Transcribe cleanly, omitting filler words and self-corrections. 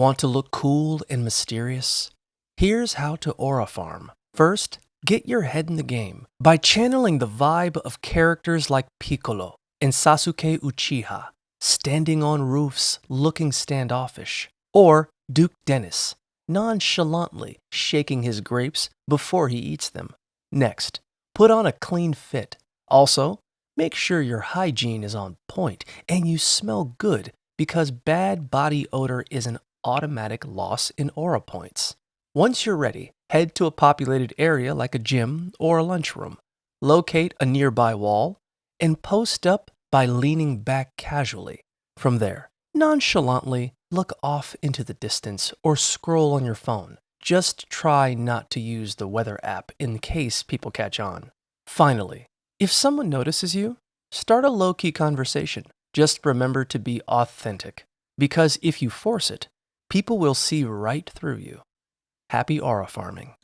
Want to look cool and mysterious? Here's how to aura farm. First, get your head in the game by channeling the vibe of characters like Piccolo and Sasuke Uchiha, standing on roofs looking standoffish, or Duke Dennis, nonchalantly shaking his grapes before he eats them. Next, put on a clean fit. Also, make sure your hygiene is on point and you smell good because bad body odor is an automatic loss in aura points. Once you're ready, head to a populated area like a gym or a lunchroom. Locate a nearby wall and post up by leaning back casually. From there, nonchalantly look off into the distance or scroll on your phone. Just try not to use the weather app in case people catch on. Finally, if someone notices you, start a low-key conversation. Just remember to be authentic, because if you force it, people will see right through you. Happy aura farming.